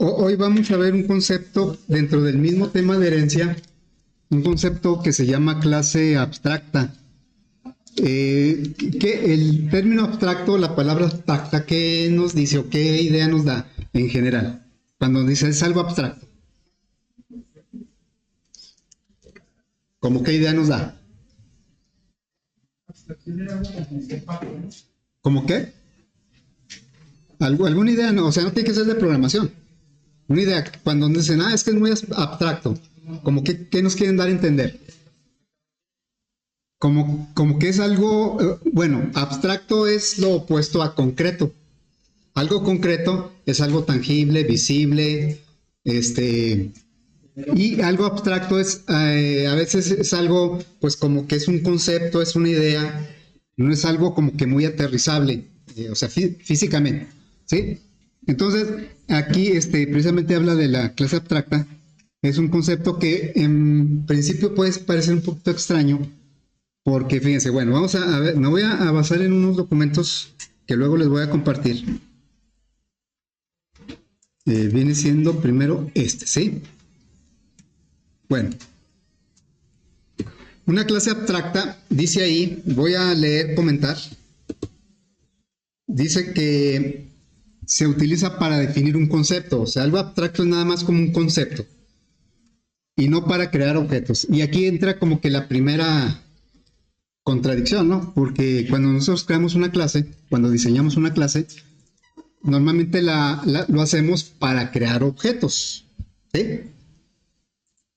Hoy vamos a ver un concepto dentro del mismo tema de herencia, un concepto que se llama clase abstracta. Que el término abstracto, la palabra abstracta, ¿qué nos dice o qué idea nos da en general? Cuando dice es algo abstracto, ¿cómo qué idea nos da? ¿Cómo qué? ¿Alguna idea? No, o sea, no tiene que ser de programación. Una idea, cuando dicen, es que es muy abstracto, como que, ¿qué nos quieren dar a entender? Como que es algo, bueno, abstracto es lo opuesto a concreto. Algo concreto es algo tangible, visible, y algo abstracto es, a veces es algo, pues como que es un concepto, es una idea, no es algo como que muy aterrizable, o sea, físicamente, ¿sí? Entonces, aquí precisamente habla de la clase abstracta. Es un concepto que en principio puede parecer un poquito extraño, porque fíjense, bueno, vamos a ver, me voy a basar en unos documentos que luego les voy a compartir. Viene siendo primero ¿sí? Bueno, una clase abstracta, dice ahí, voy a leer, comentar, dice que se utiliza para definir un concepto, o sea, algo abstracto es nada más como un concepto y no para crear objetos. Y aquí entra como que la primera contradicción, ¿no? Porque cuando nosotros creamos una clase, cuando diseñamos una clase, normalmente lo hacemos para crear objetos, ¿sí?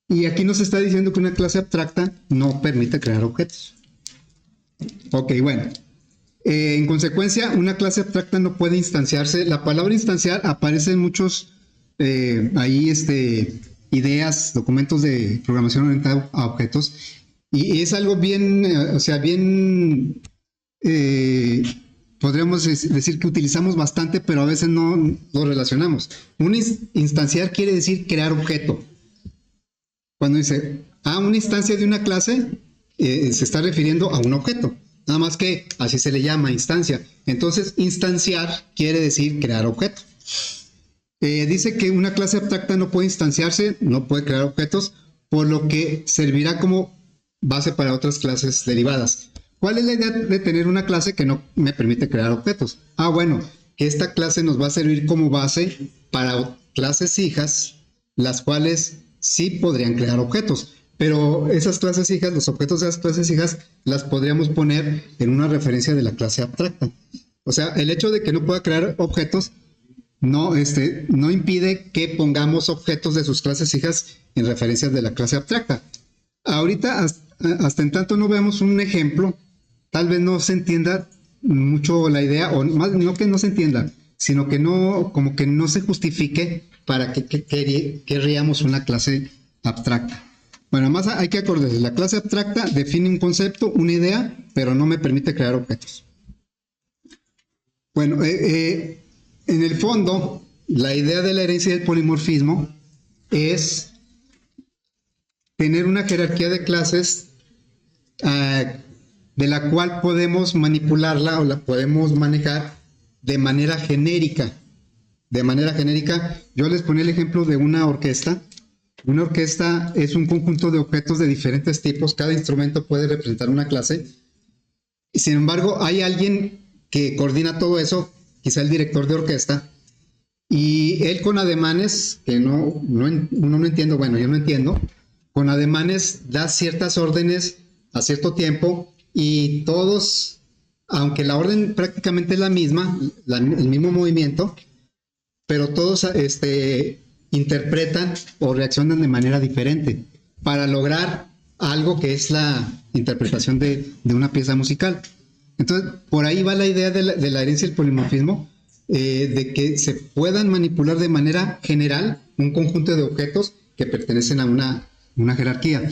Y aquí nos está diciendo que una clase abstracta no permite crear objetos. Ok, bueno. En consecuencia, una clase abstracta no puede instanciarse. La palabra instanciar aparece en muchos ideas, documentos de programación orientada a objetos. Y es algo bien, o sea, bien, podríamos decir que utilizamos bastante, pero a veces no lo relacionamos. Un instanciar quiere decir crear objeto. Cuando dice, una instancia de una clase, se está refiriendo a un objeto. Nada más que así se le llama instancia. Entonces, instanciar quiere decir crear objeto. Dice que una clase abstracta no puede instanciarse, no puede crear objetos, por lo que servirá como base para otras clases derivadas. ¿Cuál es la idea de tener una clase que no me permite crear objetos? Bueno, que esta clase nos va a servir como base para clases hijas, las cuales sí podrían crear objetos. Pero esas clases hijas, los objetos de esas clases hijas, las podríamos poner en una referencia de la clase abstracta. O sea, el hecho de que no pueda crear objetos no impide que pongamos objetos de sus clases hijas en referencias de la clase abstracta. Ahorita, hasta en tanto no veamos un ejemplo, tal vez no se entienda mucho la idea, o más no que no se entienda, sino que no, como que no se justifique para que querríamos una clase abstracta. Bueno, más hay que acordarse, la clase abstracta define un concepto, una idea, pero no me permite crear objetos. Bueno, en el fondo, la idea de la herencia del polimorfismo es tener una jerarquía de clases de la cual podemos manipularla o la podemos manejar de manera genérica. De manera genérica, yo les ponía el ejemplo de una orquesta. Una orquesta es un conjunto de objetos de diferentes tipos, cada instrumento puede representar una clase. Y sin embargo, hay alguien que coordina todo eso, quizá el director de orquesta, y él con ademanes, que uno no entiendo, bueno, yo no entiendo, con ademanes da ciertas órdenes a cierto tiempo y todos, aunque la orden prácticamente es la misma, el mismo movimiento, pero todos interpretan o reaccionan de manera diferente para lograr algo que es la interpretación de una pieza musical. Entonces, por ahí va la idea de la herencia del polimorfismo, de que se puedan manipular de manera general un conjunto de objetos que pertenecen a una jerarquía.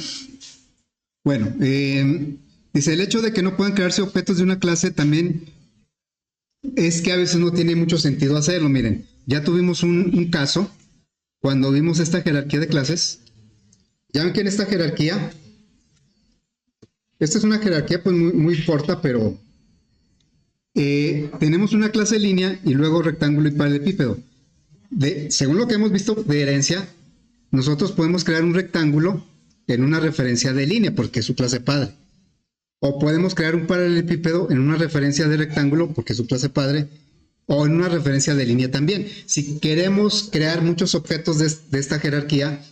Bueno, dice, el hecho de que no puedan crearse objetos de una clase también es que a veces no tiene mucho sentido hacerlo. Miren, ya tuvimos un caso cuando vimos esta jerarquía de clases. Ya ven que en esta jerarquía, esta es una jerarquía pues muy corta, pero tenemos una clase línea y luego rectángulo y paralelepípedo. según lo que hemos visto de herencia, nosotros podemos crear un rectángulo en una referencia de línea, porque es su clase padre. O podemos crear un paralelepípedo en una referencia de rectángulo, porque es su clase padre, o en una referencia de línea también. Si queremos crear muchos objetos de esta jerarquía,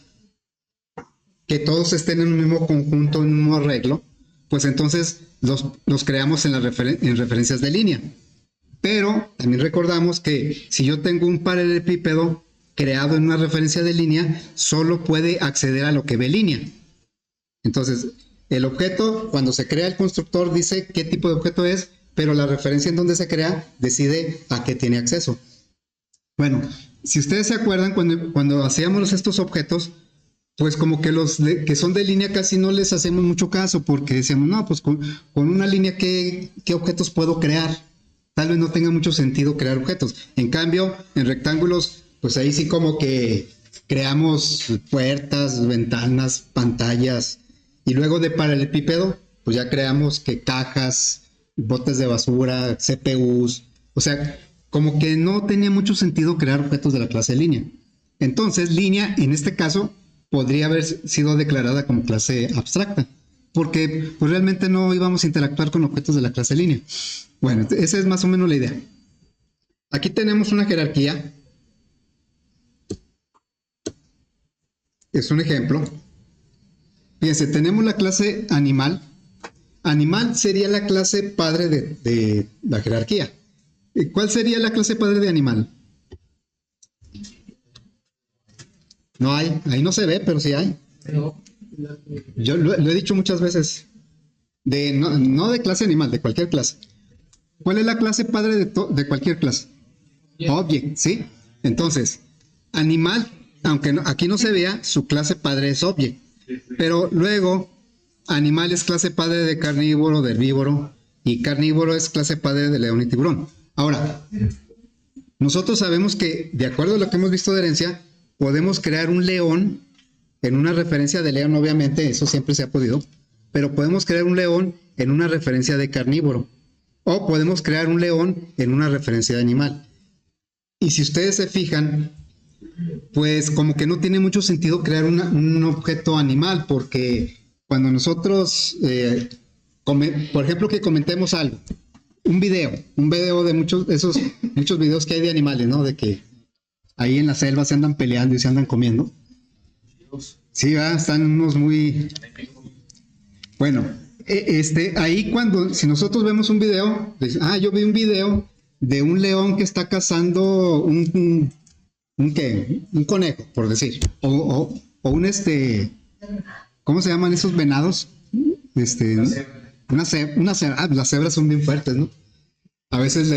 que todos estén en un mismo conjunto, en un mismo arreglo, pues entonces los creamos en referencias de línea. Pero también recordamos que si yo tengo un paralelepípedo creado en una referencia de línea, solo puede acceder a lo que ve línea. Entonces, el objeto, cuando se crea el constructor, dice qué tipo de objeto es, pero la referencia en donde se crea decide a qué tiene acceso. Bueno, si ustedes se acuerdan, cuando hacíamos estos objetos, pues como que los que son de línea casi no les hacemos mucho caso, porque decíamos, no, pues con una línea, ¿qué objetos puedo crear? Tal vez no tenga mucho sentido crear objetos. En cambio, en rectángulos, pues ahí sí como que creamos puertas, ventanas, pantallas, y luego de paralelepípedo, pues ya creamos que cajas, botes de basura, CPUs, o sea, como que no tenía mucho sentido crear objetos de la clase línea. Entonces, línea, en este caso, podría haber sido declarada como clase abstracta, porque pues, realmente no íbamos a interactuar con objetos de la clase línea. Bueno, esa es más o menos la idea. Aquí tenemos una jerarquía. Es un ejemplo. Fíjense, tenemos la clase animal. Animal sería la clase padre de la jerarquía. ¿Cuál sería la clase padre de animal? No hay, ahí no se ve, pero sí hay. Yo lo he dicho muchas veces. No de clase animal, de cualquier clase. ¿Cuál es la clase padre de cualquier clase? Object, ¿sí? Entonces, animal, aunque aquí no se vea, su clase padre es object. Pero luego, animal es clase padre de carnívoro, de herbívoro, y carnívoro es clase padre de león y tiburón. Ahora, nosotros sabemos que, de acuerdo a lo que hemos visto de herencia, podemos crear un león en una referencia de león, obviamente, eso siempre se ha podido, pero podemos crear un león en una referencia de carnívoro, o podemos crear un león en una referencia de animal. Y si ustedes se fijan, pues como que no tiene mucho sentido crear un objeto animal, porque cuando nosotros, por ejemplo, que comentemos algo, un video de muchos videos que hay de animales, ¿no? De que ahí en la selva se andan peleando y se andan comiendo. Sí, están unos muy... Bueno, ahí si nosotros vemos un video, yo vi un video de un león que está cazando un conejo, por decir, o un ¿cómo se llaman esos venados? Una cebra. Las cebras son bien fuertes, ¿no? A veces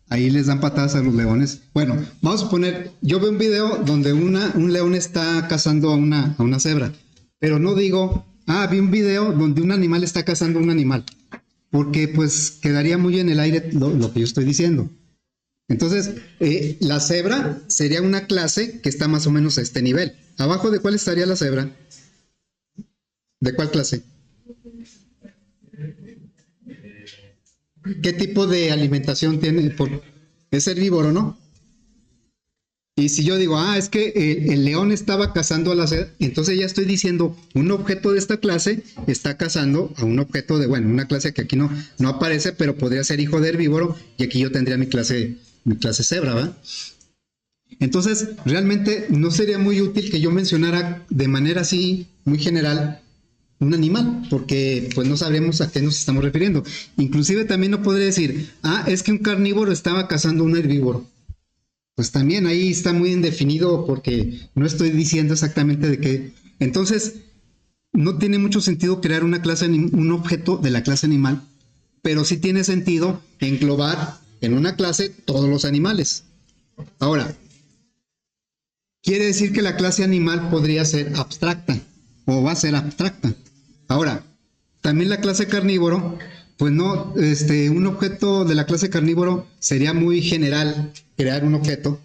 ahí les dan patadas a los leones. Bueno, vamos a suponer, yo veo un video donde un león está cazando a una cebra, pero no digo, vi un video donde un animal está cazando a un animal, porque pues quedaría muy en el aire lo que yo estoy diciendo. Entonces, la cebra sería una clase que está más o menos a este nivel. ¿Abajo de cuál estaría la cebra? ¿De cuál clase? ¿Qué tipo de alimentación tiene? Es herbívoro, ¿no? Y si yo digo, es que el león estaba cazando a la cebra, entonces ya estoy diciendo, un objeto de esta clase está cazando a un objeto una clase que aquí no aparece, pero podría ser hijo de herbívoro, y aquí yo tendría mi clase cebra, ¿verdad? Entonces, realmente no sería muy útil que yo mencionara de manera así, muy general, un animal, porque pues no sabremos a qué nos estamos refiriendo. Inclusive también no podría decir, es que un carnívoro estaba cazando un herbívoro. Pues también ahí está muy indefinido, porque no estoy diciendo exactamente de qué. Entonces, no tiene mucho sentido crear un objeto de la clase animal, pero sí tiene sentido englobar en una clase todos los animales. Ahora, quiere decir que la clase animal podría ser abstracta, o va a ser abstracta. Ahora, también la clase carnívoro, pues no, un objeto de la clase carnívoro sería muy general crear un objeto.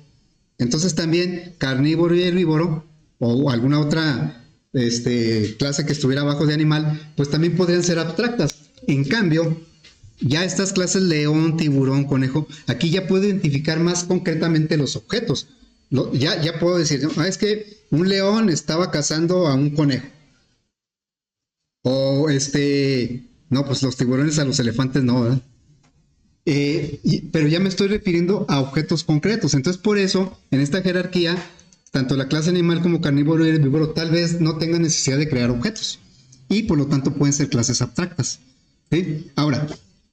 Entonces también carnívoro y herbívoro, o alguna otra clase que estuviera abajo de animal, pues también podrían ser abstractas. En cambio, ya estas clases león, tiburón, conejo, aquí ya puedo identificar más concretamente los objetos. Ya puedo decir, ¿no? Es que un león estaba cazando a un conejo. O no, pues los tiburones a los elefantes no, ¿verdad? Pero ya me estoy refiriendo a objetos concretos. Entonces, por eso, en esta jerarquía, tanto la clase animal como carnívoro y herbívoro tal vez no tengan necesidad de crear objetos. Y por lo tanto pueden ser clases abstractas. ¿Sí? Ahora,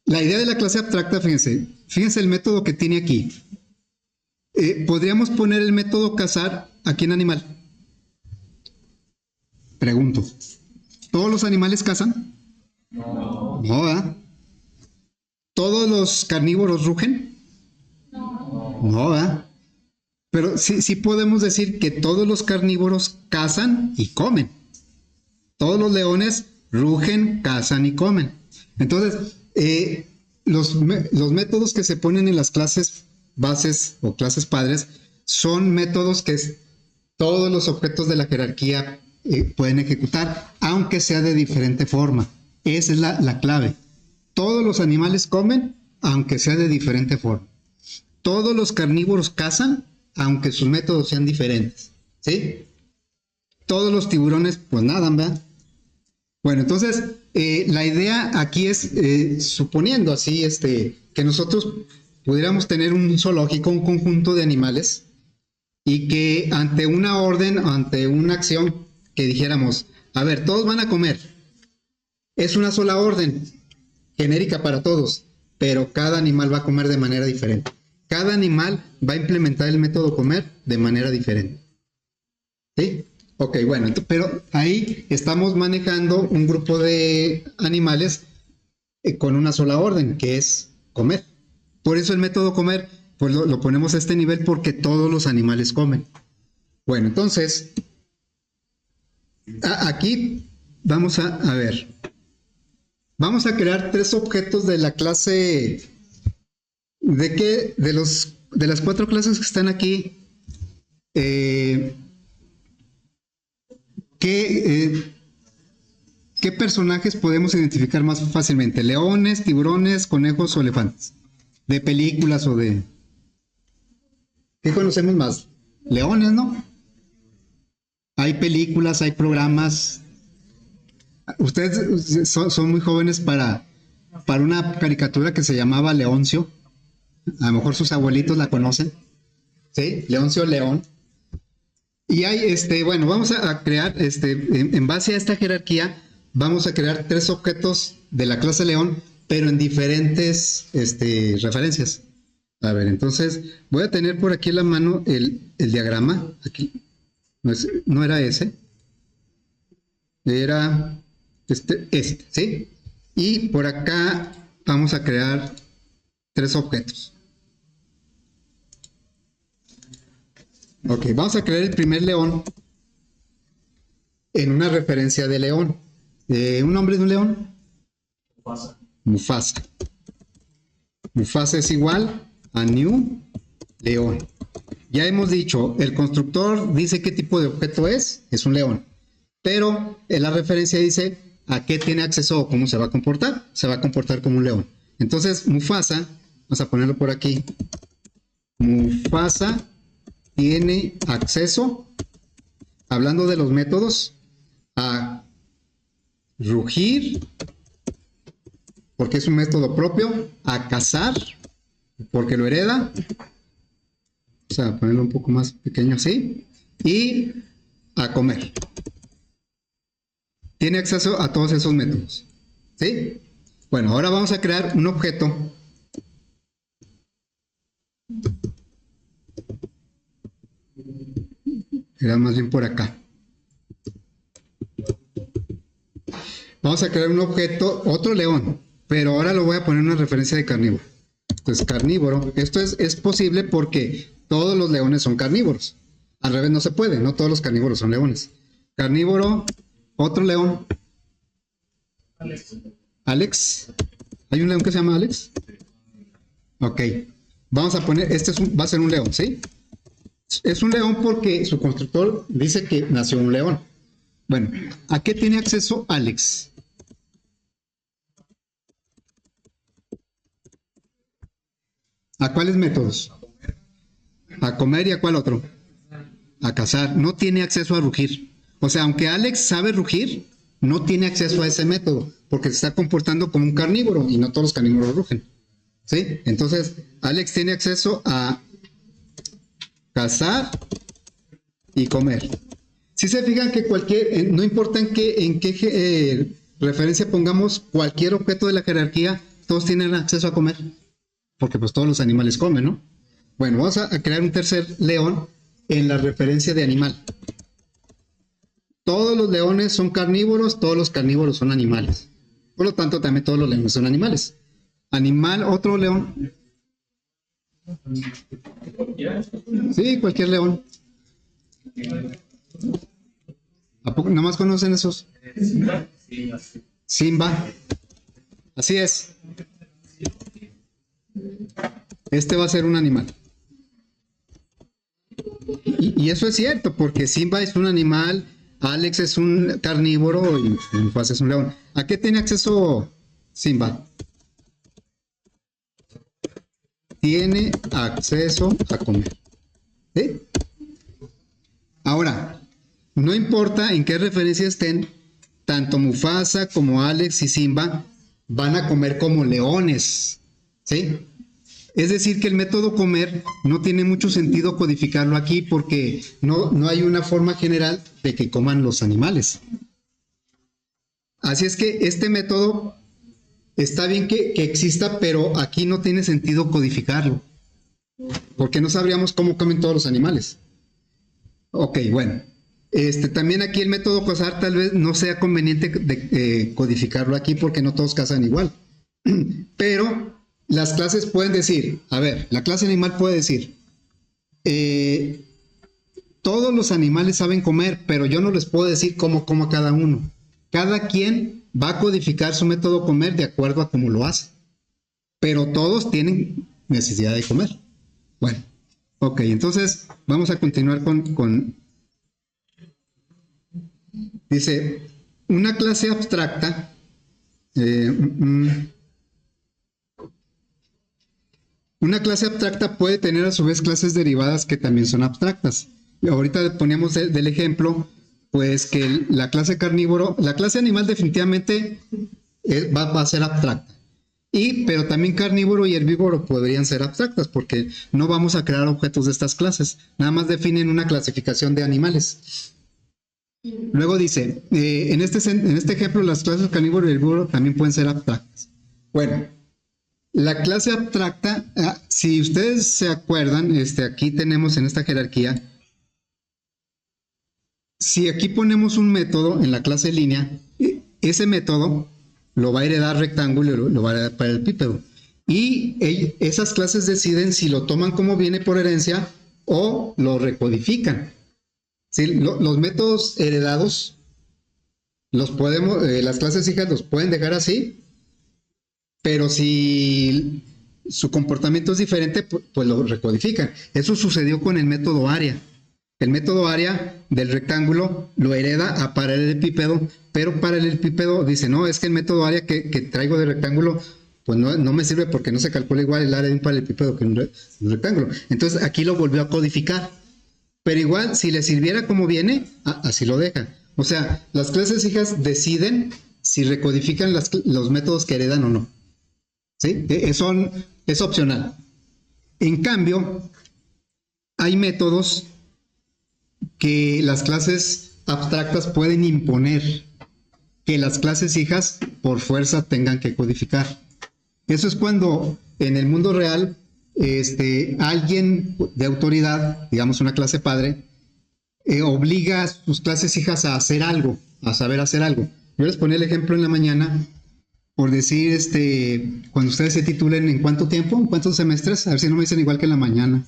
la idea de la clase abstracta, fíjense el método que tiene aquí. ¿Podríamos poner el método cazar aquí en animal? Pregunto. ¿Todos los animales cazan? No, ¿verdad? ¿Todos los carnívoros rugen? No, ¿verdad? Pero sí podemos decir que todos los carnívoros cazan y comen. Todos los leones rugen, cazan y comen. Entonces, los métodos que se ponen en las clases bases o clases padres son métodos que todos los objetos de la jerarquía pueden ejecutar, aunque sea de diferente forma. Esa es la clave. Todos los animales comen, aunque sea de diferente forma. Todos los carnívoros cazan, aunque sus métodos sean diferentes. ¿Sí? Todos los tiburones, pues nadan, ¿verdad? Bueno, entonces, la idea aquí es, suponiendo así, que nosotros pudiéramos tener un zoológico, un conjunto de animales, y que ante una orden, ante una acción, que dijéramos, a ver, todos van a comer. Es una sola orden, genérica para todos, pero cada animal va a comer de manera diferente. Cada animal va a implementar el método comer de manera diferente. ¿Sí? Ok, bueno, pero ahí estamos manejando un grupo de animales con una sola orden, que es comer. Por eso el método comer, pues lo ponemos a este nivel porque todos los animales comen. Bueno, entonces, aquí vamos a ver. Vamos a crear tres objetos de la clase. ¿De qué? De las cuatro clases que están aquí, eh, ¿qué, ¿qué personajes podemos identificar más fácilmente? ¿Leones, tiburones, conejos o elefantes? De películas o de... ¿Qué conocemos más? Leones, ¿no? Hay películas, hay programas. Ustedes son muy jóvenes para una caricatura que se llamaba Leoncio. A lo mejor sus abuelitos la conocen. ¿Sí? Leoncio León. Y hay, bueno, vamos a crear, en base a esta jerarquía, vamos a crear tres objetos de la clase León, pero en diferentes, referencias. A ver, entonces, voy a tener por aquí en la mano el diagrama. Aquí, no era ese, era ¿sí? Y por acá vamos a crear tres objetos. Ok, vamos a crear el primer león en una referencia de león. ¿Un nombre de un león? Mufasa. Mufasa. Mufasa es igual a new león. Ya hemos dicho, el constructor dice qué tipo de objeto es un león. Pero en la referencia dice a qué tiene acceso o cómo se va a comportar. Se va a comportar como un león. Entonces, Mufasa, vamos a ponerlo por aquí. Mufasa tiene acceso, hablando de los métodos, a rugir, porque es un método propio, a cazar, porque lo hereda, o sea, ponerlo un poco más pequeño así, y a comer. Tiene acceso a todos esos métodos, ¿sí? Bueno, ahora vamos a crear un objeto era más bien por acá. Vamos a crear un objeto, otro león, pero ahora lo voy a poner en una referencia de carnívoro. Entonces, carnívoro, esto es posible porque todos los leones son carnívoros. Al revés no se puede, no todos los carnívoros son leones. Carnívoro, otro león. Alex. Alex. ¿Hay un león que se llama Alex? Ok. Vamos a poner, va a ser un león, ¿sí? Es un león porque su constructor dice que nació un león. Bueno, ¿a qué tiene acceso Alex? ¿A cuáles métodos? A comer y a cuál otro. a cazar, no tiene acceso a rugir. O sea, aunque Alex sabe rugir, no tiene acceso a ese método, porque se está comportando como un carnívoro y no todos los carnívoros rugen. ¿Sí? Entonces, Alex tiene acceso a cazar y comer. Si se fijan que no importa en qué referencia pongamos cualquier objeto de la jerarquía, todos tienen acceso a comer, porque pues todos los animales comen, ¿no? Bueno, vamos a crear un tercer león en la referencia de animal. Todos los leones son carnívoros, todos los carnívoros son animales. Por lo tanto, también todos los leones son animales. Animal, otro león. Sí, cualquier león. ¿A poco nada más conocen esos? Simba. Así es. Este va a ser un animal. Y eso es cierto, porque Simba es un animal, Alex es un carnívoro y Mufasa es un león. ¿A qué tiene acceso Simba? Tiene acceso a comer. ¿Sí? Ahora, no importa en qué referencia estén, tanto Mufasa como Alex y Simba van a comer como leones. ¿Sí? Es decir, que el método comer no tiene mucho sentido codificarlo aquí porque no hay una forma general de que coman los animales. Así es que este método está bien que exista, pero aquí no tiene sentido codificarlo, porque no sabríamos cómo comen todos los animales. Ok, bueno. También aquí el método cazar tal vez no sea conveniente de codificarlo aquí porque no todos cazan igual. Pero las clases pueden decir, a ver, la clase animal puede decir, todos los animales saben comer, pero yo no les puedo decir cómo coma cada uno. Cada quien va a codificar su método comer de acuerdo a cómo lo hace. Pero todos tienen necesidad de comer. Bueno, ok, entonces vamos a continuar con dice, una clase abstracta, una clase abstracta puede tener a su vez clases derivadas que también son abstractas. Ahorita poníamos del ejemplo, pues que la clase carnívoro, la clase animal definitivamente va a ser abstracta. Pero también carnívoro y herbívoro podrían ser abstractas porque no vamos a crear objetos de estas clases, nada más definen una clasificación de animales. Luego dice, en este ejemplo las clases carnívoro y herbívoro también pueden ser abstractas. Bueno, la clase abstracta, si ustedes se acuerdan, aquí tenemos en esta jerarquía, si aquí ponemos un método en la clase línea, ese método lo va a heredar rectángulo y lo va a heredar paralelepípedo. Y esas clases deciden si lo toman como viene por herencia o lo recodifican. ¿Sí? Los métodos heredados los podemos, las clases hijas los pueden dejar así, pero si su comportamiento es diferente, pues lo recodifican. Eso sucedió con el método área. El método área del rectángulo lo hereda a paralelepípedo, pero paralelepípedo dice, no, es que el método área que traigo de rectángulo, pues no me sirve porque no se calcula igual el área de un paralelepípedo que un rectángulo. Entonces aquí lo volvió a codificar. Pero igual, si le sirviera como viene, así lo deja. O sea, las clases hijas deciden si recodifican los métodos que heredan o no. ¿Sí? Es opcional. En cambio, hay métodos que las clases abstractas pueden imponer que las clases hijas por fuerza tengan que codificar. Eso es cuando en el mundo real alguien de autoridad, digamos una clase padre, obliga a sus clases hijas a hacer algo, a saber hacer algo. Yo les ponía el ejemplo en la mañana por decir, cuando ustedes se titulen, ¿en cuánto tiempo? ¿En cuántos semestres? A ver si no me dicen igual que en la mañana.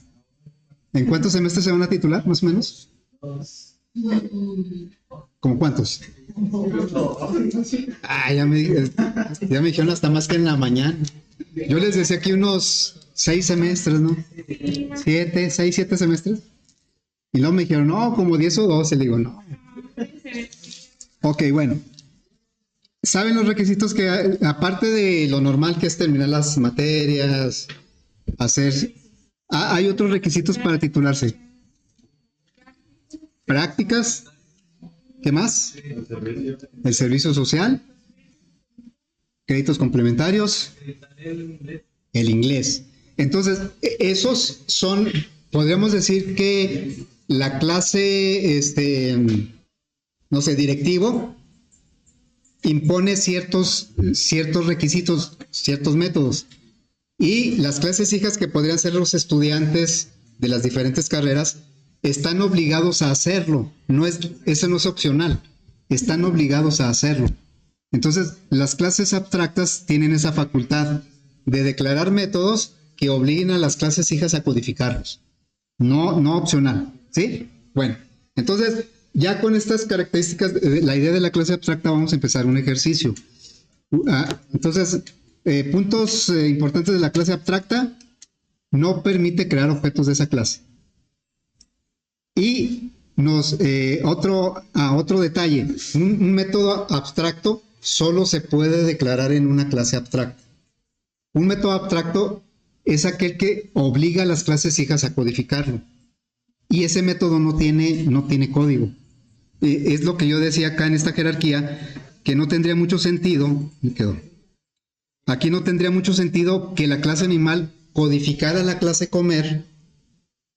¿En cuántos semestres se van a titular, más o menos? ¿Cómo cuántos? Ya me dijeron hasta más que en la mañana. Yo les decía aquí unos 6 semestres, ¿no? 6, 7 semestres. Y luego me dijeron, no, como 10 o 12. Le digo, no. Ok, bueno. ¿Saben los requisitos que, aparte de lo normal que es terminar las materias, hay otros requisitos para titularse? prácticas, ¿qué más? El servicio social, créditos complementarios, el inglés. Entonces, esos son, podríamos decir que la clase, no sé, directivo, impone ciertos requisitos, ciertos métodos. Y las clases hijas, que podrían ser los estudiantes de las diferentes carreras, están obligados a hacerlo. Eso no es opcional. Están obligados a hacerlo. Entonces, las clases abstractas tienen esa facultad de declarar métodos que obliguen a las clases hijas a codificarlos. No opcional. ¿Sí? Bueno, entonces, ya con estas características, la idea de la clase abstracta, vamos a empezar un ejercicio. Entonces, puntos importantes de la clase abstracta: no permite crear objetos de esa clase. Y otro detalle: un método abstracto solo se puede declarar en una clase abstracta. Un método abstracto es aquel que obliga a las clases hijas a codificarlo. Y ese método no tiene código. Es lo que yo decía acá en esta jerarquía, que no tendría mucho sentido. Me quedo. Aquí no tendría mucho sentido que la clase animal codificara la clase comer,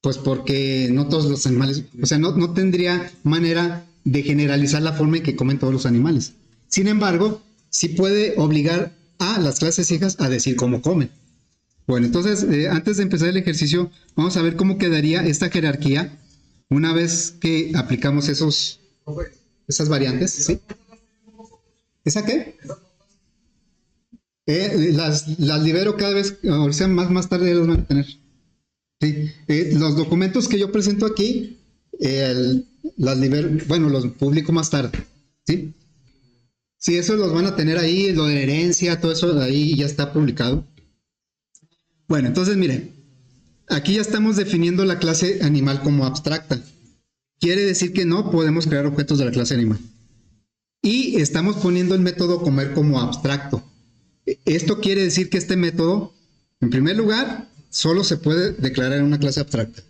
pues porque no todos los animales, o sea, no tendría manera de generalizar la forma en que comen todos los animales. Sin embargo, sí puede obligar a las clases hijas a decir cómo comen. Bueno, entonces, antes de empezar el ejercicio, vamos a ver cómo quedaría esta jerarquía una vez que aplicamos esas variantes, ¿sí? ¿Esa qué? Las libero cada vez, o sea, más tarde las van a tener. Sí. Los documentos que yo presento aquí, las libero, bueno, los publico más tarde, ¿sí? Sí, esos los van a tener ahí, lo de herencia, todo eso ahí ya está publicado. Bueno, entonces miren, aquí ya estamos definiendo la clase animal como abstracta. Quiere decir que no podemos crear objetos de la clase animal. Y estamos poniendo el método comer como abstracto. Esto quiere decir que este método, en primer lugar, solo se puede declarar en una clase abstracta.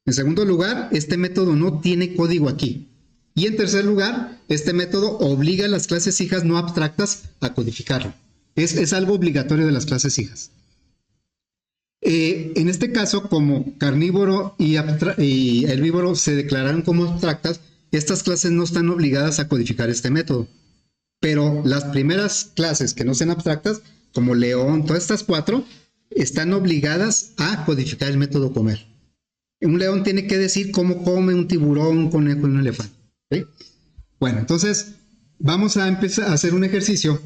En segundo lugar, este método no tiene código aquí. Y en tercer lugar, este método obliga a las clases hijas no abstractas a codificarlo. Es algo obligatorio de las clases hijas. En este caso, como carnívoro y herbívoro se declararon como abstractas, estas clases no están obligadas a codificar este método. Pero las primeras clases que no sean abstractas, como león, todas estas 4, están obligadas a codificar el método comer. Un león tiene que decir cómo come un tiburón, un conejo y un elefante. ¿Sí? Bueno, entonces vamos a empezar a hacer un ejercicio.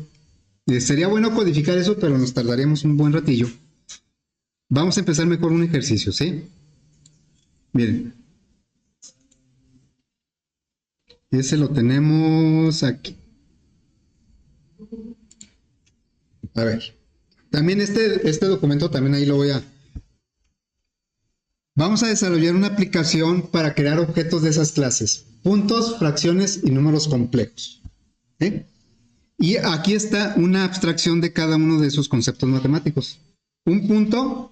Sería bueno codificar eso, pero nos tardaríamos un buen ratillo. Vamos a empezar mejor un ejercicio, ¿sí? Miren. Ese lo tenemos aquí. A ver. También este documento también ahí lo voy a... Vamos a desarrollar una aplicación para crear objetos de esas clases. Puntos, fracciones y números complejos. ¿Sí? Y aquí está una abstracción de cada uno de esos conceptos matemáticos. Un punto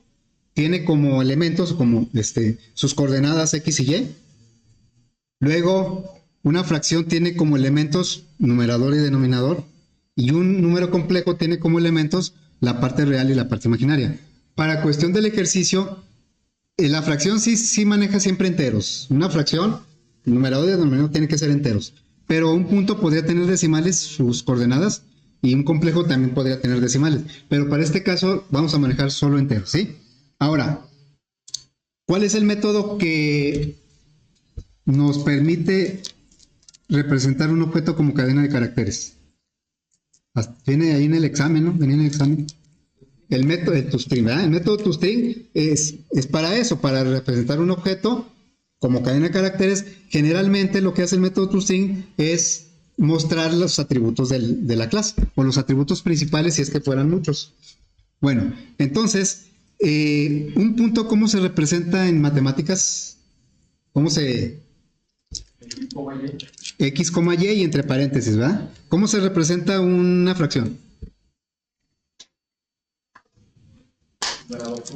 tiene como elementos, como sus coordenadas X y Y. Luego, una fracción tiene como elementos numerador y denominador. Y un número complejo tiene como elementos la parte real y la parte imaginaria. Para cuestión del ejercicio, la fracción sí maneja siempre enteros. Una fracción, el numerador y el denominador tienen que ser enteros. Pero un punto podría tener decimales, sus coordenadas, y un complejo también podría tener decimales. Pero para este caso vamos a manejar solo enteros, ¿sí? Ahora, ¿cuál es el método que nos permite representar un objeto como cadena de caracteres? Viene ahí en el examen, ¿no? Venía en el examen. El método de toString, ¿verdad? El método toString es para eso, para representar un objeto como cadena de caracteres. Generalmente lo que hace el método toString es mostrar los atributos de la clase, o los atributos principales si es que fueran muchos. Bueno, entonces, un punto, ¿cómo se representa en matemáticas? ¿Cómo se...? X, Y y entre paréntesis, ¿verdad? ¿Cómo se representa una fracción?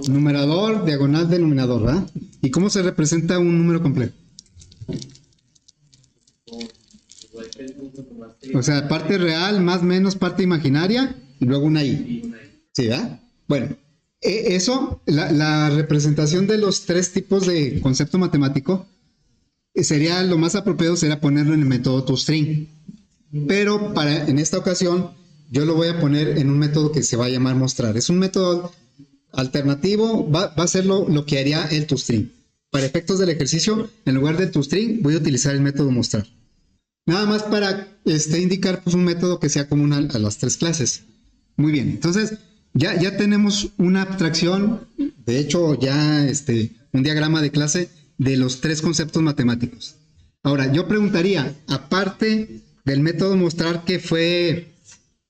Numerador, diagonal, denominador, ¿verdad? ¿Y cómo se representa un número complejo? O sea, parte real más menos parte imaginaria y luego una i. ¿Sí, verdad? Bueno, eso, la representación de los tres tipos de concepto matemático sería lo más apropiado, sería ponerlo en el método toString. Pero en esta ocasión yo lo voy a poner en un método que se va a llamar mostrar. Es un método alternativo, va a ser lo que haría el toString. Para efectos del ejercicio, en lugar de toString, voy a utilizar el método mostrar. Nada más para indicar pues, un método que sea común a las tres clases. Muy bien, entonces ya tenemos una abstracción, de hecho ya un diagrama de clase de los tres conceptos matemáticos. Ahora, yo preguntaría, aparte del método mostrar que fue,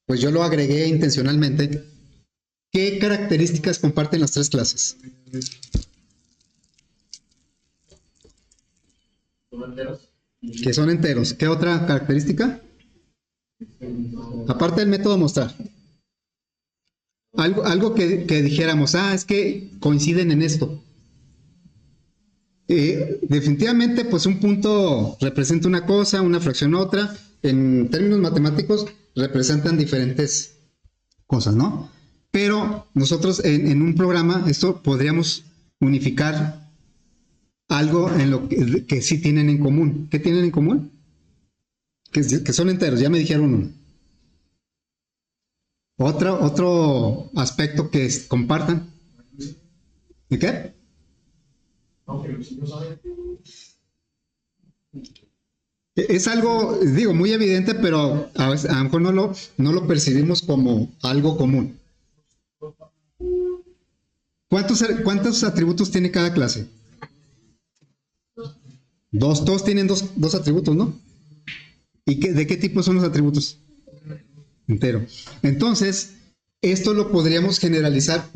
pues yo lo agregué intencionalmente, ¿qué características comparten las tres clases? Que son enteros. ¿Qué otra característica? Aparte del método mostrar. Algo que dijéramos, es que coinciden en esto. Definitivamente, pues un punto representa una cosa, una fracción otra. En términos matemáticos, representan diferentes cosas, ¿no? Pero nosotros en un programa, esto podríamos unificar algo en lo que sí tienen en común. ¿Qué tienen en común? Que son enteros, ya me dijeron uno. Otro aspecto que compartan. ¿De qué? Es algo, digo, muy evidente, pero a lo mejor no lo percibimos como algo común. ¿Cuántos atributos tiene cada clase? Todos tienen dos atributos, ¿no? ¿Y de qué tipo son los atributos? Entero. Entonces, esto lo podríamos generalizar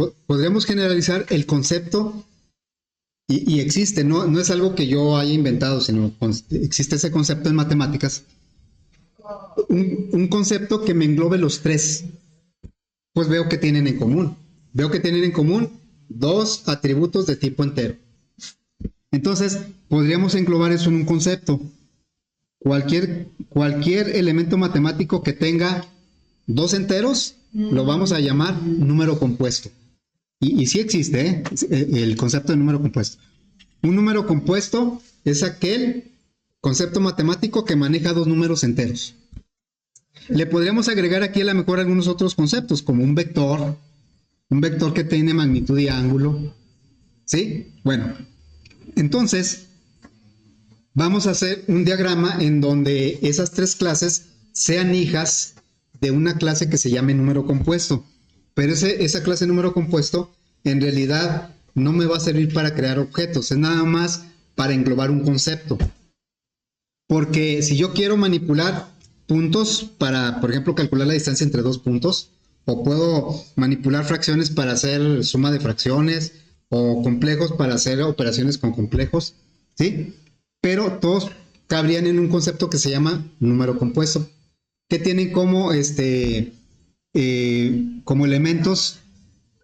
el concepto y existe, no es algo que yo haya inventado, sino existe ese concepto en matemáticas. Un concepto que me englobe los tres, pues veo que tienen en común. Veo que tienen en común dos atributos de tipo entero. Entonces, podríamos englobar eso en un concepto. Cualquier elemento matemático que tenga dos enteros, lo vamos a llamar número compuesto. Y sí existe el concepto de número compuesto. Un número compuesto es aquel concepto matemático que maneja dos números enteros. Le podríamos agregar aquí a lo mejor algunos otros conceptos, como un vector que tiene magnitud y ángulo. ¿Sí? Bueno, entonces vamos a hacer un diagrama en donde esas tres clases sean hijas de una clase que se llame número compuesto. Pero esa clase número compuesto en realidad no me va a servir para crear objetos, es nada más para englobar un concepto. Porque si yo quiero manipular puntos para, por ejemplo, calcular la distancia entre dos puntos, o puedo manipular fracciones para hacer suma de fracciones, o complejos para hacer operaciones con complejos, ¿sí? Pero todos cabrían en un concepto que se llama número compuesto, que tienen como como elementos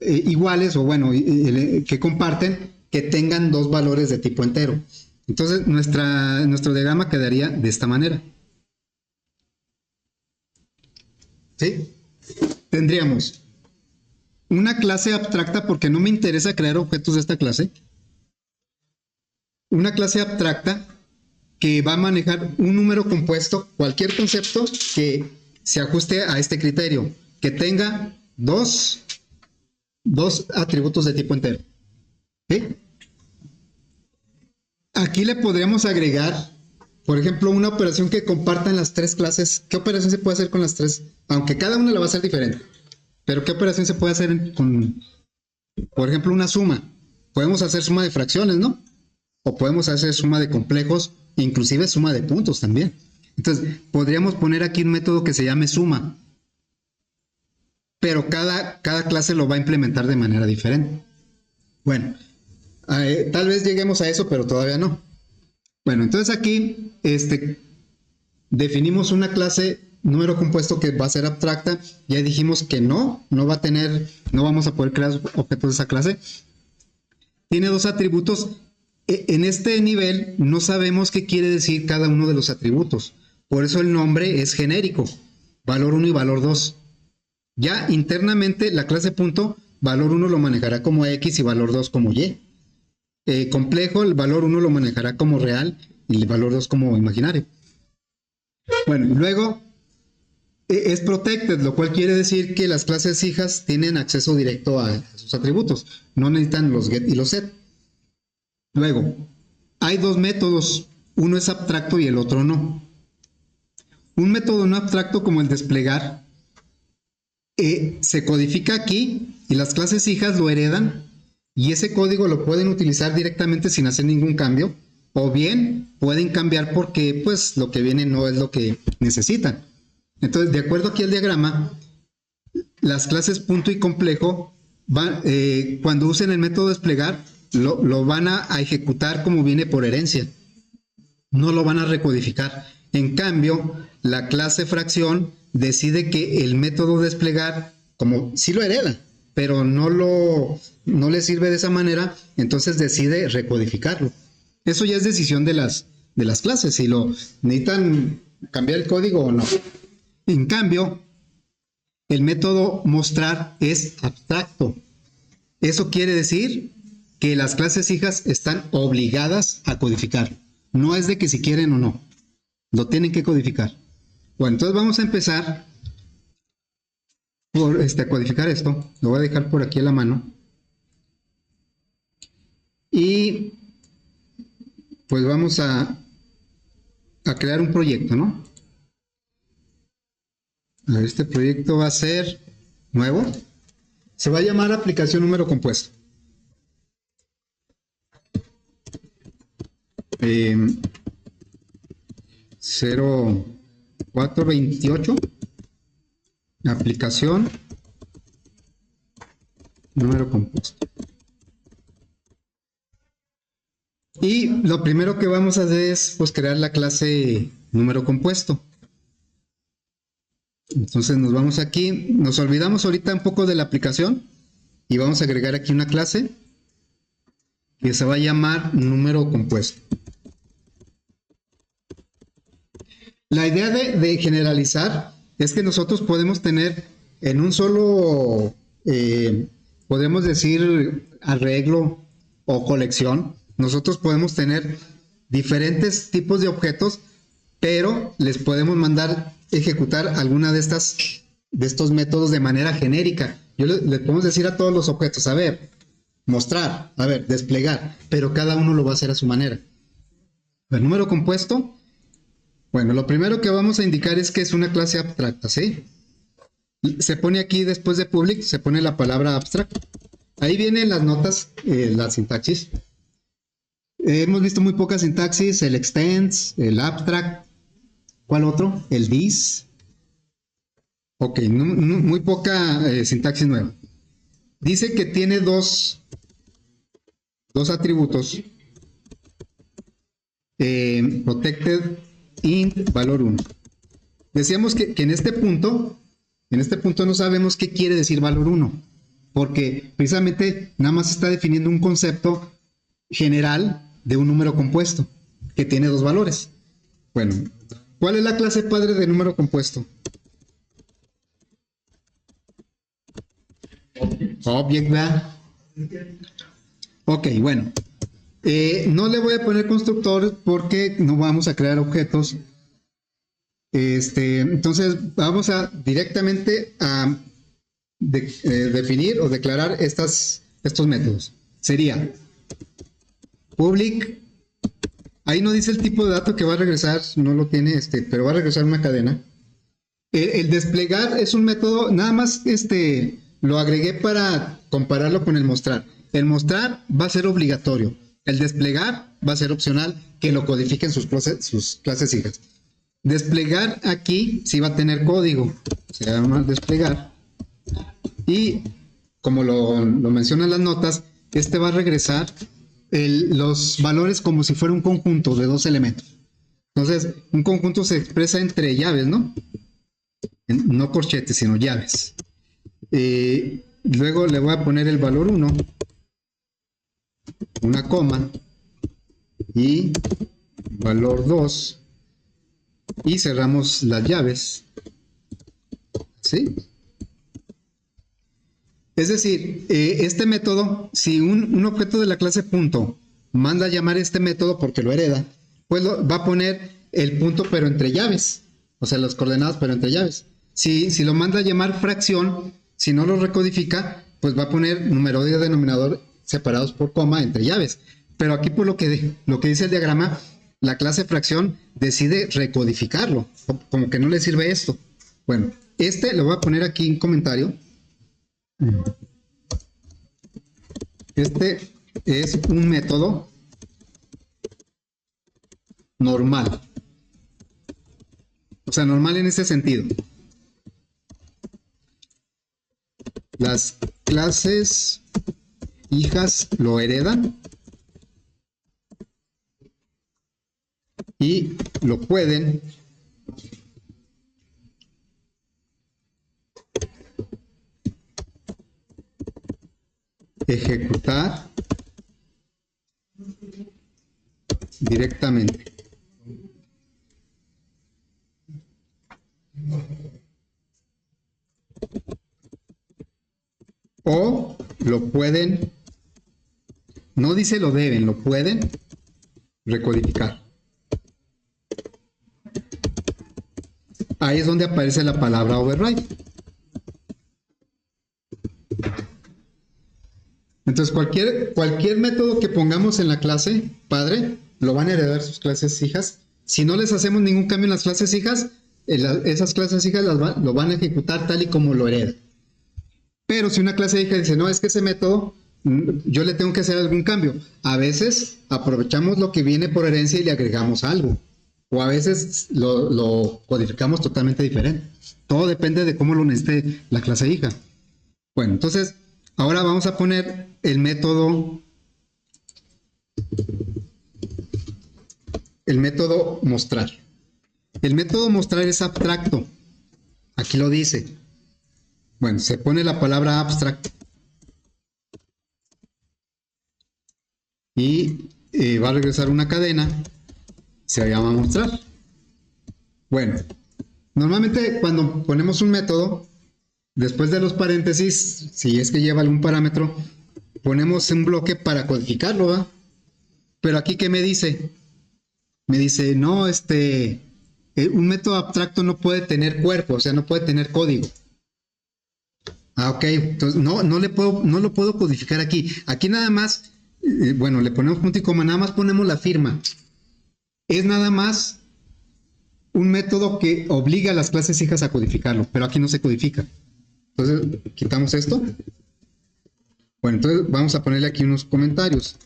iguales o bueno, que comparten, que tengan dos valores de tipo entero. Entonces nuestro diagrama quedaría de esta manera. ¿Sí? Tendríamos una clase abstracta porque no me interesa crear objetos de esta clase. Una clase abstracta que va a manejar un número compuesto, cualquier concepto que se ajuste a este criterio, que tenga dos atributos de tipo entero. ¿Sí? Aquí le podríamos agregar, por ejemplo, una operación que compartan las tres clases. ¿Qué operación se puede hacer con las tres? Aunque cada una la va a hacer diferente. Pero ¿qué operación se puede hacer con, por ejemplo, una suma? Podemos hacer suma de fracciones, ¿no? O podemos hacer suma de complejos, inclusive suma de puntos también. Entonces, podríamos poner aquí un método que se llame suma. Pero cada clase lo va a implementar de manera diferente. Bueno, tal vez lleguemos a eso, pero todavía no. Bueno, entonces aquí definimos una clase número compuesto que va a ser abstracta. Ya dijimos que no vamos a poder crear objetos de esa clase. Tiene dos atributos. En este nivel no sabemos qué quiere decir cada uno de los atributos. Por eso el nombre es genérico, valor 1 y valor 2. Ya internamente la clase punto, valor 1 lo manejará como X y valor 2 como Y. Complejo, el valor 1 lo manejará como real y el valor 2 como imaginario. Bueno, luego es protected, lo cual quiere decir que las clases hijas tienen acceso directo a sus atributos, no necesitan los get y los set. Luego, hay dos métodos, uno es abstracto y el otro no. Un método no abstracto como el desplegar se codifica aquí y las clases hijas lo heredan y ese código lo pueden utilizar directamente sin hacer ningún cambio, o bien pueden cambiar porque pues lo que viene no es lo que necesitan. Entonces, de acuerdo aquí al diagrama, las clases punto y complejo cuando usen el método desplegar lo van a ejecutar como viene por herencia, no lo van a recodificar. En cambio, la clase fracción decide que el método desplegar, como sí lo hereda, pero no le sirve de esa manera, entonces decide recodificarlo. Eso ya es decisión de las clases, si lo necesitan cambiar el código o no. En cambio, el método mostrar es abstracto. Eso quiere decir que las clases hijas están obligadas a codificar. No es de que si quieren o no. Lo tienen que codificar. Bueno, entonces vamos a empezar por a codificar esto. Lo voy a dejar por aquí a la mano. Y pues vamos a crear un proyecto, ¿no? Este proyecto va a ser nuevo. Se va a llamar aplicación número compuesto. 0428 aplicación número compuesto. Y lo primero que vamos a hacer es pues crear la clase número compuesto. Entonces nos vamos aquí, nos olvidamos ahorita un poco de la aplicación y vamos a agregar aquí una clase que se va a llamar número compuesto. La idea de generalizar es que nosotros podemos tener en un solo, podemos decir arreglo o colección, nosotros podemos tener diferentes tipos de objetos, pero les podemos mandar ejecutar alguna de estos métodos de manera genérica. Le podemos decir a todos los objetos, a ver, mostrar, a ver, desplegar, pero cada uno lo va a hacer a su manera. El número compuesto, bueno, lo primero que vamos a indicar es que es una clase abstracta, ¿sí? Se pone aquí después de public, se pone la palabra abstract. Ahí vienen las notas, la sintaxis. Hemos visto muy poca sintaxis, el extends, el abstract. ¿Cuál otro? El this. Ok, muy poca sintaxis nueva. Dice que tiene dos atributos. Protected int valor 1. Decíamos que en este punto no sabemos qué quiere decir valor 1, porque precisamente nada más está definiendo un concepto general de un número compuesto que tiene dos valores. Bueno, ¿cuál es la clase padre de número compuesto? Object, ¿verdad? Ok, bueno. No le voy a poner constructor porque no vamos a crear objetos. Entonces vamos a directamente a definir o declarar estos métodos. Sería public. Ahí no dice el tipo de dato que va a regresar, no lo tiene, pero va a regresar una cadena. El desplegar es un método, nada más lo agregué para compararlo con el mostrar. El mostrar va a ser obligatorio. El desplegar va a ser opcional, que lo codifiquen sus clases hijas. Desplegar aquí sí va a tener código, se llama desplegar. Y como lo mencionan las notas, va a regresar los valores como si fuera un conjunto de dos elementos. Entonces, un conjunto se expresa entre llaves, ¿no? No corchetes, sino llaves. Luego le voy a poner el valor 1, una coma, y valor 2, y cerramos las llaves. ¿Sí? Es decir, este método, si un objeto de la clase punto manda a llamar este método porque lo hereda, pues va a poner el punto pero entre llaves, o sea, las coordenadas pero entre llaves. Si lo manda a llamar fracción, si no lo recodifica, pues va a poner numerador y denominador separados por coma entre llaves. Pero aquí por lo que dice el diagrama, la clase fracción decide recodificarlo, como que no le sirve esto. Bueno, lo voy a poner aquí en comentario. Este es un método normal. O sea, normal en este sentido. Las clases hijas lo heredan y lo pueden ejecutar directamente. O lo pueden, no dice lo deben, lo pueden recodificar. Ahí es donde aparece la palabra override. Entonces cualquier método que pongamos en la clase padre, lo van a heredar sus clases hijas. Si no les hacemos ningún cambio en las clases hijas, esas clases hijas lo van a ejecutar tal y como lo heredan. Pero si una clase hija dice, no, es que ese método yo le tengo que hacer algún cambio. A veces aprovechamos lo que viene por herencia y le agregamos algo. O a veces lo codificamos totalmente diferente. Todo depende de cómo lo necesite la clase hija. Bueno, entonces, ahora vamos a poner el método mostrar. El método mostrar es abstracto. Aquí lo dice. Bueno, se pone la palabra abstract. Y va a regresar una cadena. Se llama mostrar. Bueno, normalmente cuando ponemos un método, después de los paréntesis, si es que lleva algún parámetro, ponemos un bloque para codificarlo, ¿verdad? Pero aquí, ¿qué me dice? Me dice, no, un método abstracto no puede tener cuerpo, o sea, no puede tener código. Ah, ok, entonces no lo puedo codificar aquí. Aquí nada más, bueno, le ponemos punto y coma, nada más ponemos la firma. Es nada más un método que obliga a las clases hijas a codificarlo, pero aquí no se codifica. Entonces, quitamos esto. Bueno, entonces vamos a ponerle aquí unos comentarios.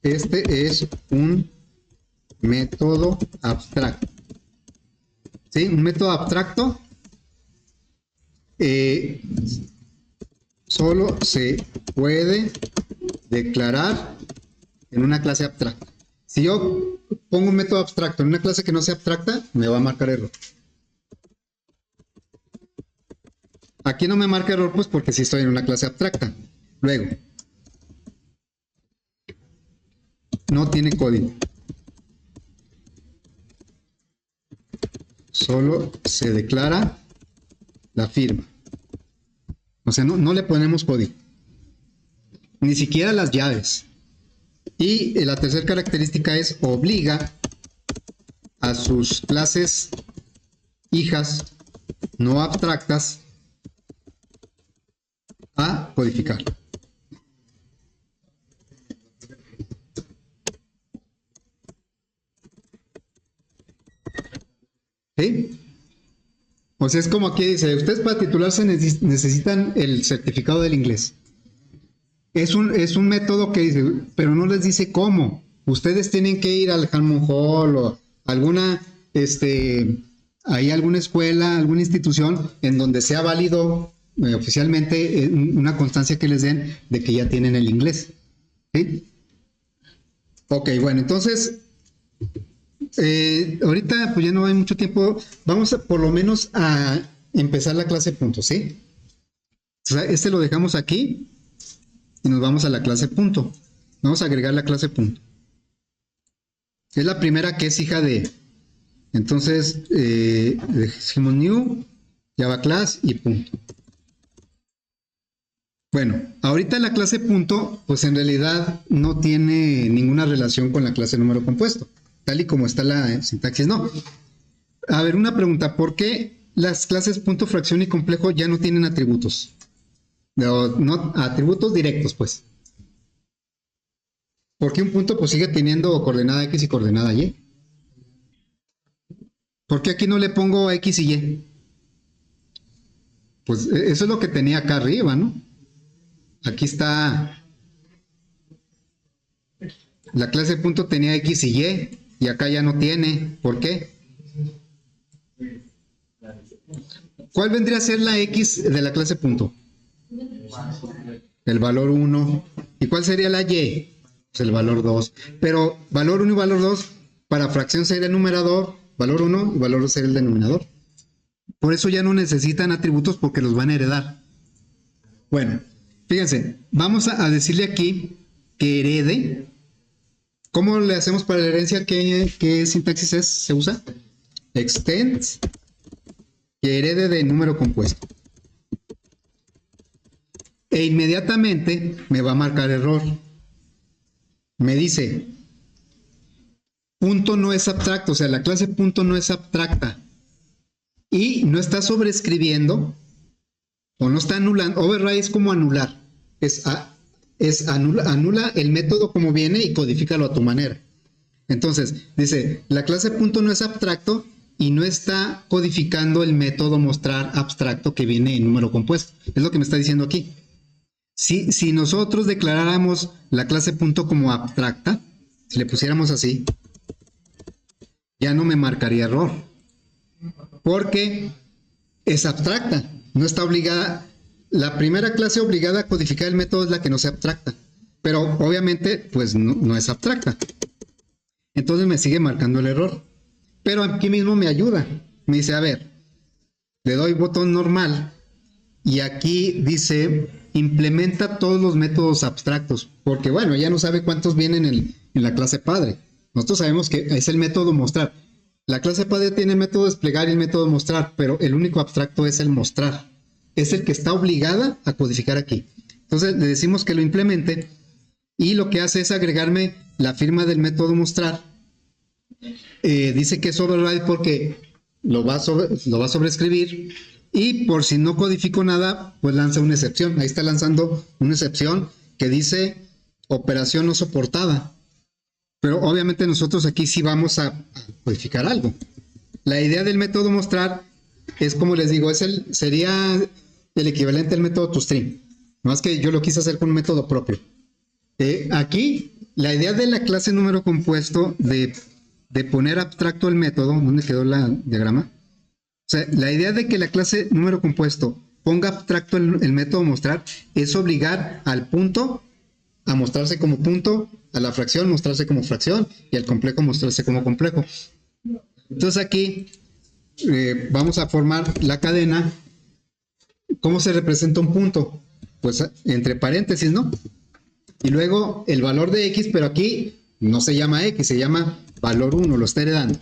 Este es un método abstracto. ¿Sí? Un método abstracto solo se puede declarar en una clase abstracta. Si yo pongo un método abstracto en una clase que no sea abstracta, me va a marcar error. Aquí no me marca error, pues porque sí estoy en una clase abstracta. Luego, no tiene código. Solo se declara la firma. O sea, no le ponemos código. Ni siquiera las llaves. Y la tercera característica es obliga a sus clases hijas no abstractas a codificar. ¿Sí? O sea, es como aquí dice, ustedes para titularse necesitan el certificado del inglés. Es un método que dice, pero no les dice cómo. Ustedes tienen que ir al Hammond Hall o alguna, hay alguna escuela, alguna institución en donde sea válido oficialmente una constancia que les den de que ya tienen el inglés. ¿Sí? Ok, bueno, entonces, ahorita pues ya no hay mucho tiempo. Vamos por lo menos a empezar la clase punto, ¿sí? O sea, lo dejamos aquí. Y nos vamos a la clase punto. Vamos a agregar la clase punto. Es la primera que es hija de Entonces, decimos new, Java class y punto. Bueno, ahorita la clase punto, pues en realidad no tiene ninguna relación con la clase número compuesto, tal y como está la sintaxis, no. A ver, una pregunta, ¿por qué las clases punto, fracción y complejo ya no tienen atributos? No, atributos directos, pues. ¿Por qué un punto pues sigue teniendo coordenada X y coordenada Y? ¿Por qué aquí no le pongo X y Y? Pues eso es lo que tenía acá arriba, ¿no? Aquí está, la clase punto tenía X y Y acá ya no tiene. ¿Por qué? ¿Cuál vendría a ser la X de la clase punto? El valor 1. ¿Y cuál sería la Y? Pues el valor 2. Pero valor 1 y valor 2, para fracción sería el numerador, valor 1 y valor 2 sería el denominador. Por eso ya no necesitan atributos porque los van a heredar. Bueno, fíjense, vamos a decirle aquí que herede. ¿Cómo le hacemos para la herencia? ¿Qué sintaxis se usa? Extend, que herede de número compuesto. E inmediatamente me va a marcar error. Me dice, punto no es abstracto, o sea, la clase punto no es abstracta. Y no está sobreescribiendo, o no está anulando. Override es como anular. Anula el método como viene y codifícalo a tu manera. Entonces, dice, la clase punto no es abstracto y no está codificando el método mostrar abstracto que viene en número compuesto. Es lo que me está diciendo aquí. Si nosotros declaráramos la clase punto como abstracta, si le pusiéramos así, ya no me marcaría error. Porque es abstracta, no está obligada. La primera clase obligada a codificar el método es la que no sea abstracta. Pero obviamente, pues no es abstracta. Entonces me sigue marcando el error. Pero aquí mismo me ayuda. Me dice, a ver, le doy botón normal y aquí dice, implementa todos los métodos abstractos. Porque bueno, ya no sabe cuántos vienen en la clase padre. Nosotros sabemos que es el método mostrar. La clase padre tiene el método desplegar y el método mostrar, pero el único abstracto es el mostrar. Es el que está obligada a codificar aquí. Entonces le decimos que lo implemente y lo que hace es agregarme la firma del método mostrar. Dice que es override porque lo va a sobreescribir y por si no codifico nada, pues lanza una excepción. Ahí está lanzando una excepción que dice operación no soportada. Pero obviamente nosotros aquí sí vamos a codificar algo. La idea del método mostrar es, como les digo, sería el equivalente al método toString. No es que yo lo quise hacer con un método propio. Aquí, la idea de la clase número compuesto de poner abstracto el método, ¿dónde quedó el diagrama? O sea, la idea de que la clase número compuesto ponga abstracto el método mostrar es obligar al punto a mostrarse como punto, a la fracción mostrarse como fracción y al complejo mostrarse como complejo. Entonces aquí vamos a formar la cadena. ¿Cómo se representa un punto? Pues entre paréntesis, ¿no? Y luego el valor de X, pero aquí no se llama X, se llama valor 1, lo está heredando.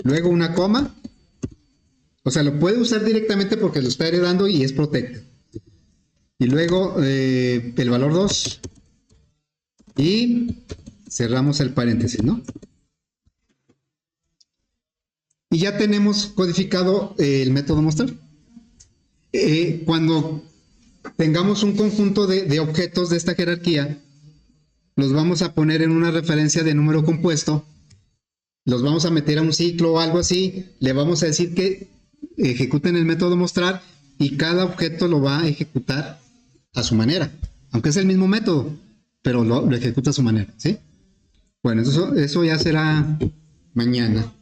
Luego una coma. O sea, lo puede usar directamente porque lo está heredando y es protected. Y luego el valor 2. Y cerramos el paréntesis, ¿no? Y ya tenemos codificado el método mostrar. Cuando tengamos un conjunto de objetos de esta jerarquía, los vamos a poner en una referencia de número compuesto, los vamos a meter a un ciclo o algo así, le vamos a decir que ejecuten el método mostrar y cada objeto lo va a ejecutar a su manera, aunque es el mismo método, pero lo ejecuta a su manera, ¿sí? Bueno, eso ya será mañana.